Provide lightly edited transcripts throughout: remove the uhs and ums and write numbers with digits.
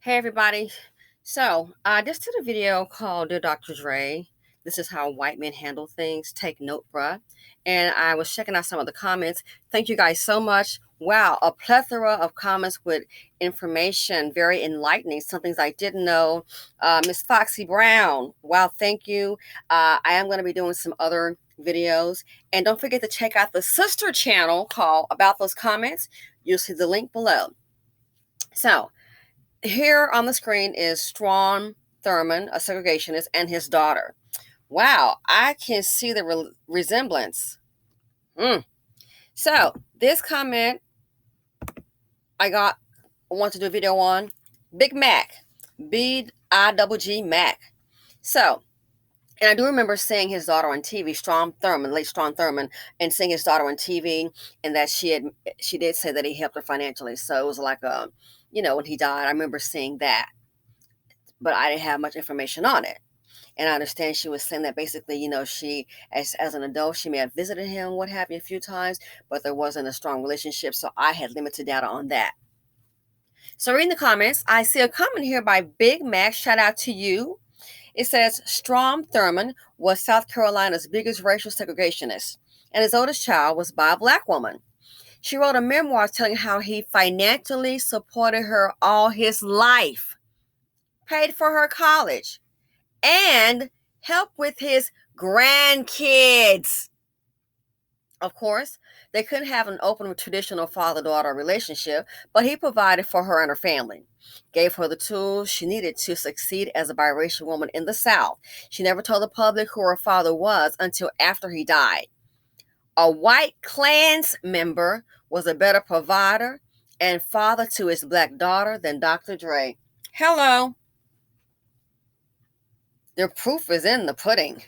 Hey everybody. So I just did a video called Dear Dr. Dre. This is how white men handle things. Take note, bruh. And I was checking out some of the comments. Thank you guys so much. Wow, a plethora of comments with information, very enlightening. Some things I didn't know. Miss Foxy Brown. Wow, thank you. I am going to be doing some other videos. And don't forget to check out the sister channel called About Those Comments. You'll see the link below. So, here on the screen is Strom Thurmond, a segregationist, and his daughter. Wow, I can see the resemblance. So this comment want to do a video on Big Mac, B-I-double-G Mac. So, and I do remember seeing his daughter on TV, Strom Thurmond, late Strom Thurmond, and seeing his daughter on TV, and that she did say that he helped her financially. So it was like when he died, I remember seeing that, but I didn't have much information on it. And I understand she was saying that basically, she, as an adult, she may have visited him, what have you, a few times, but there wasn't a strong relationship. So I had limited data on that. So reading the comments, I see a comment here by Big Mac. Shout out to you. It says, Strom Thurmond was South Carolina's biggest racial segregationist, and his oldest child was by a black woman. She wrote a memoir telling how he financially supported her all his life, paid for her college, and help with his grandkids. Of course, they couldn't have an open traditional father-daughter relationship, but he provided for her and her family, gave her the tools she needed to succeed as a biracial woman in the South. She never told the public who her father was until after he died. A white Klans member was a better provider and father to his black daughter than Dr. Dre. Hello. The proof is in the pudding.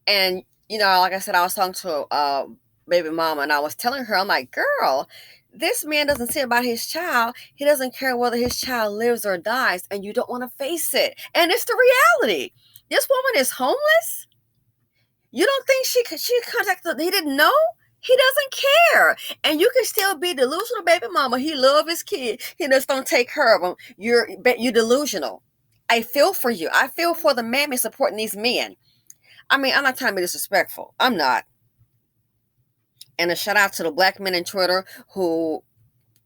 And, like I said, I was talking to a baby mama, and I was telling her, I'm like, girl, this man doesn't say about his child. He doesn't care whether his child lives or dies, and you don't want to face it. And it's the reality. This woman is homeless. You don't think she contacted, he didn't know? He doesn't care. And you can still be delusional, baby mama. He love his kid. He just don't take care of him. You're delusional. I feel for you. I feel for the mammy supporting these men. I mean, I'm not trying to be disrespectful. I'm not. And a shout out to the black men in Twitter who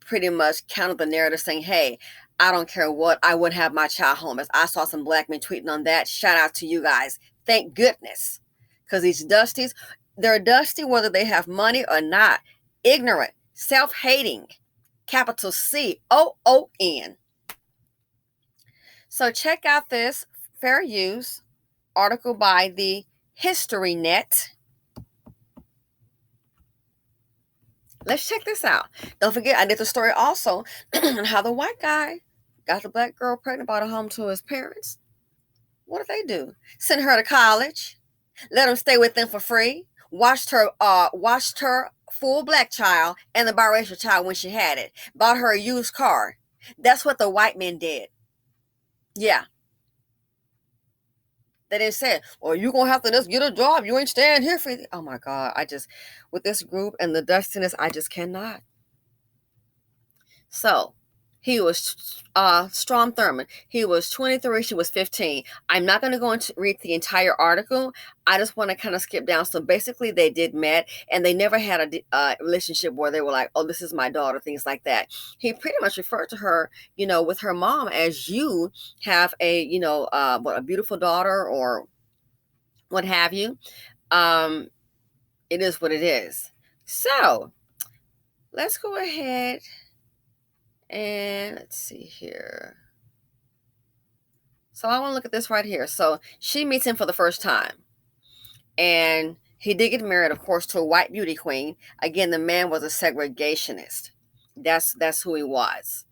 pretty much countered the narrative saying, hey, I don't care what, I would have my child homeless. I saw some black men tweeting on that. Shout out to you guys. Thank goodness. Because these dusties, they're dusty whether they have money or not. Ignorant, self-hating, capital COON. So check out this fair use article by the History Net. Let's check this out. Don't forget, I did the story also on how the white guy got the black girl pregnant, brought her home to his parents. What did they do? Sent her to college, let him stay with them for free, watched her full black child and the biracial child when she had it, bought her a used car. That's what the white men did. Yeah. They didn't say, well, you're going to have to just get a job. You ain't staying here for it. Oh, my God. With this group and the dustiness, I just cannot. So, he was Strom Thurmond. He was 23. She was 15. I'm not going to go into read the entire article. I just want to kind of skip down. So, basically, they did met, and they never had a relationship where they were like, oh, this is my daughter, things like that. He pretty much referred to her, with her mom as you have a, a beautiful daughter or what have you. It is what it is. So, let's go ahead. And let's see here. So I want to look at this right here. So she meets him for the first time. And he did get married, of course, to a white beauty queen. Again, the man was a segregationist. That's who he was.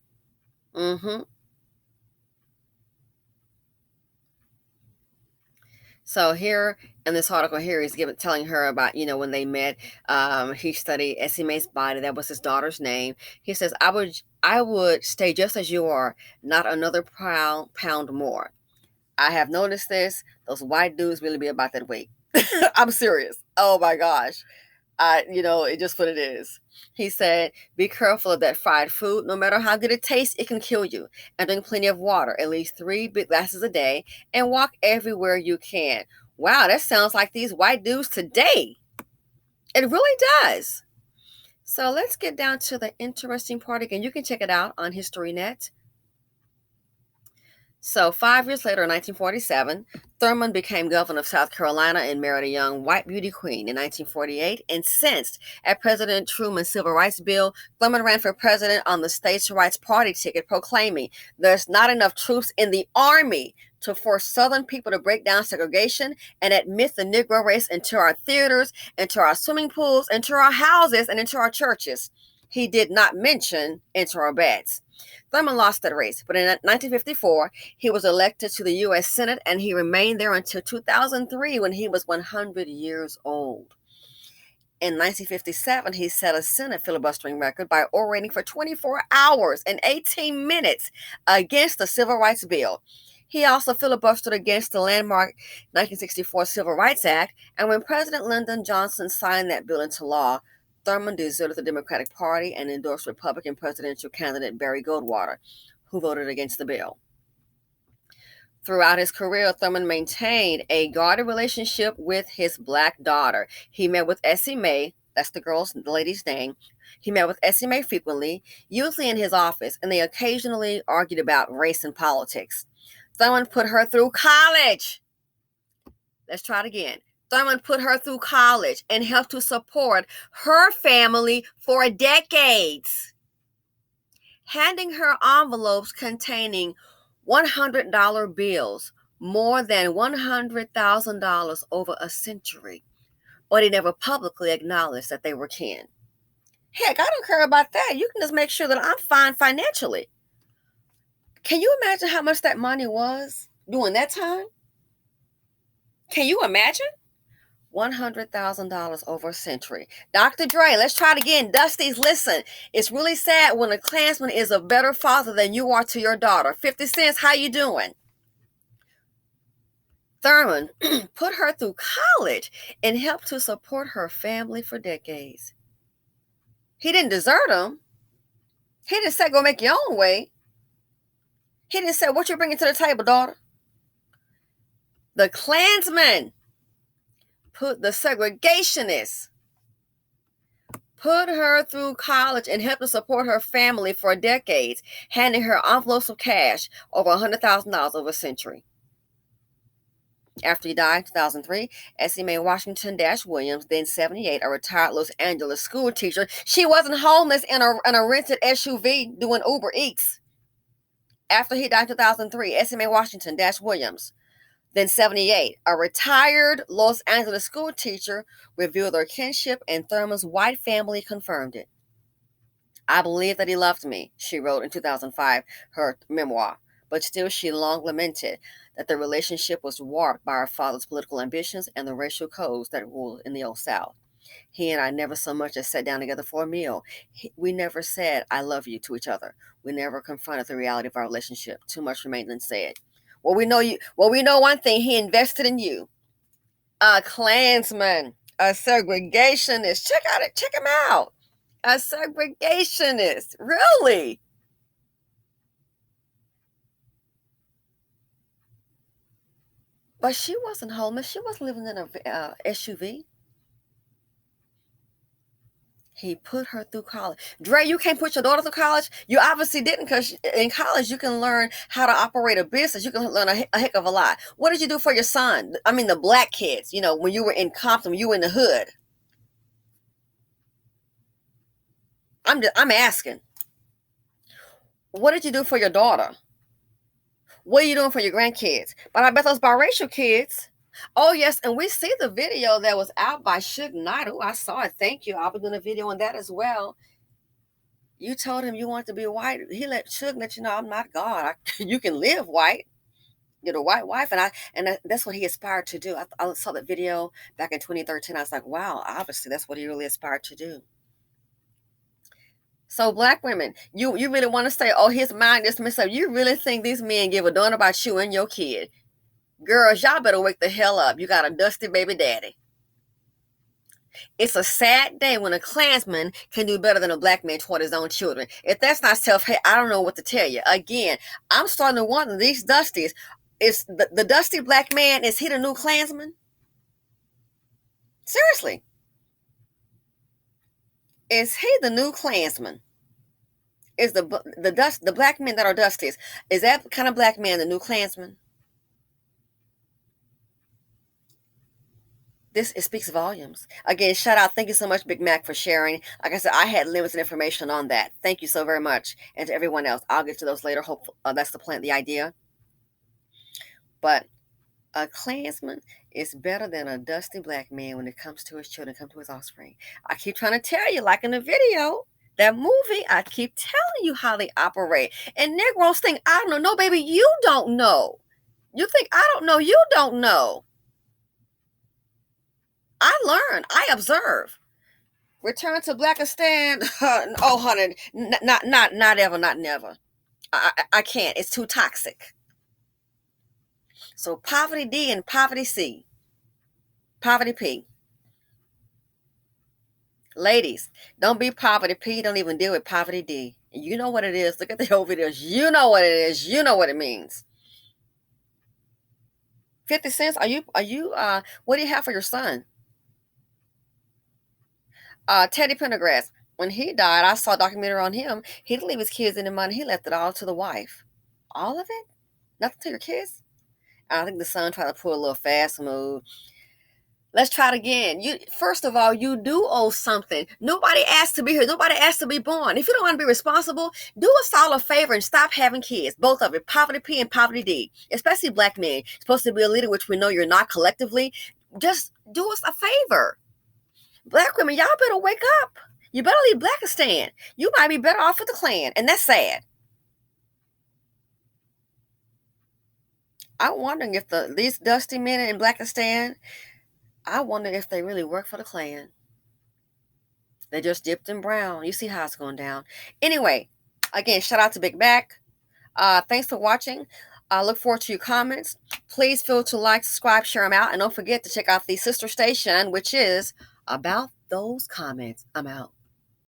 So here in this article here, he's telling her about, when they met. He studied Essie's body. That was his daughter's name. He says, I would stay just as you are, not another pound more. I have noticed this. Those white dudes really be about that weight. I'm serious. Oh my gosh. It just what it is. He said, be careful of that fried food. No matter how good it tastes, it can kill you. And drink plenty of water, at least 3 big glasses a day, and walk everywhere you can. Wow, that sounds like these white dudes today. It really does. So let's get down to the interesting part again. You can check it out on HistoryNet. So 5 years later, in 1947, Thurmond became governor of South Carolina and married a young white beauty queen in 1948. Incensed at President Truman's Civil Rights Bill, Thurmond ran for president on the States' Rights Party ticket, proclaiming there's not enough troops in the army to force Southern people to break down segregation and admit the Negro race into our theaters, into our swimming pools, into our houses, and into our churches. He did not mention into our beds. Thurmond lost that race, but in 1954, he was elected to the U.S. Senate, and he remained there until 2003 when he was 100 years old. In 1957, he set a Senate filibustering record by orating for 24 hours and 18 minutes against the Civil Rights Bill. He also filibustered against the landmark 1964 Civil Rights Act, and when President Lyndon Johnson signed that bill into law, Thurmond deserted the Democratic Party and endorsed Republican presidential candidate Barry Goldwater, who voted against the bill. Throughout his career, Thurmond maintained a guarded relationship with his black daughter. He met with Essie Mae, that's the lady's name. He met with Essie Mae frequently, usually in his office, and they occasionally argued about race and politics. Thurmond put her through college. Let's try it again. Thurmond put her through college and helped to support her family for decades, handing her envelopes containing $100 bills, more than $100,000 over a century, but he never publicly acknowledged that they were kin. Heck, I don't care about that. You can just make sure that I'm fine financially. Can you imagine how much that money was during that time? Can you imagine? $100,000 over a century. Dr. Dre, let's try it again. Dusty's, listen. It's really sad when a Klansman is a better father than you are to your daughter. 50 cents, how you doing? Thurmond put her through college and helped to support her family for decades. He didn't desert them. He didn't say, go make your own way. He didn't say, what you bringing to the table, daughter? The Klansman put the segregationist, put her through college and helped to support her family for decades, handing her envelopes of cash over $100,000 over a century. After he died in 2003, Essie Mae Washington Williams, then 78, a retired Los Angeles school teacher, she wasn't homeless in a rented SUV doing Uber Eats. After he died in 2003, Essie Mae Washington Williams, then 78, a retired Los Angeles school teacher, revealed their kinship, and Thurmond's white family confirmed it. I believe that he loved me, she wrote in 2005, her memoir, but still she long lamented that the relationship was warped by our father's political ambitions and the racial codes that ruled in the Old South. He and I never so much as sat down together for a meal. We never said, I love you to each other. We never confronted the reality of our relationship. Too much remained unsaid. Well, we know one thing. He invested in you. A Klansman, a segregationist. Check him out. A segregationist. Really? But she wasn't homeless. She wasn't living in a SUV. He put her through college. Dre, you can't put your daughter through college? You obviously didn't, because in college you can learn how to operate a business. You can learn a heck of a lot. What did you do for your son? I mean, the black kids, when you were in Compton, when you were in the hood. I'm asking. What did you do for your daughter? What are you doing for your grandkids? But I bet those biracial kids. Oh, yes, and we see the video that was out by Suge Knight. Oh, I saw it. Thank you. I'll be doing a video on that as well. You told him you want to be white. He Suge let you know, I'm not God. You can live white. Get a white wife, and that's what he aspired to do. I saw that video back in 2013. I was like, wow, obviously that's what he really aspired to do. So black women, you really want to say, oh, his mind is messed up. You really think these men give a darn about you and your kid? Girls, y'all better wake the hell up. You got a dusty baby daddy. It's a sad day when a Klansman can do better than a black man toward his own children. If that's not self-hate, I don't know what to tell you. Again, I'm starting to wonder, these Dusties, is the dusty black man, is he the new Klansman? Seriously. Is he the new Klansman? Is the black men that are Dusties, is that kind of black man the new Klansman? This, it speaks volumes. Again, shout out. Thank you so much, Big Mac, for sharing. Like I said, I had limited information on that. Thank you so very much. And to everyone else, I'll get to those later. Hope that's the plan, the idea. But a Klansman is better than a dusty black man when it comes to his children, come to his offspring. I keep trying to tell you, like in the video, that movie, I keep telling you how they operate. And Negroes think, I don't know. No, baby, you don't know. You think I don't know. You don't know. I learn. I observe. Return to Blackistan. Oh, honey, not ever, not never. I can't. It's too toxic. So poverty D and poverty C, poverty P. Ladies, don't be poverty P. Don't even deal with poverty D. You know what it is. Look at the old videos. You know what it is. You know what it means. 50 cents. Are you? What do you have for your son? Teddy Pendergrass. When he died, I saw a documentary on him. He didn't leave his kids any money. He left it all to the wife. All of it? Nothing to your kids? I think the son tried to pull a little fast move. Let's try it again. You, first of all, you do owe something. Nobody asked to be here. Nobody asked to be born. If you don't want to be responsible, do us all a favor and stop having kids. Both of it, poverty P and poverty D. Especially black men. You're supposed to be a leader, which we know you're not collectively. Just do us a favor. Black women, y'all better wake up. You better leave Blackistan. You might be better off with the Klan, and that's sad. I'm wondering if these dusty men in Blackistan, I wonder if they really work for the Klan. They just dipped in brown. You see how it's going down. Anyway, again, shout out to Big Mac. Thanks for watching. I look forward to your comments. Please feel to like, subscribe, share them out. And don't forget to check out the sister station, which is About Those Comments. I'm out.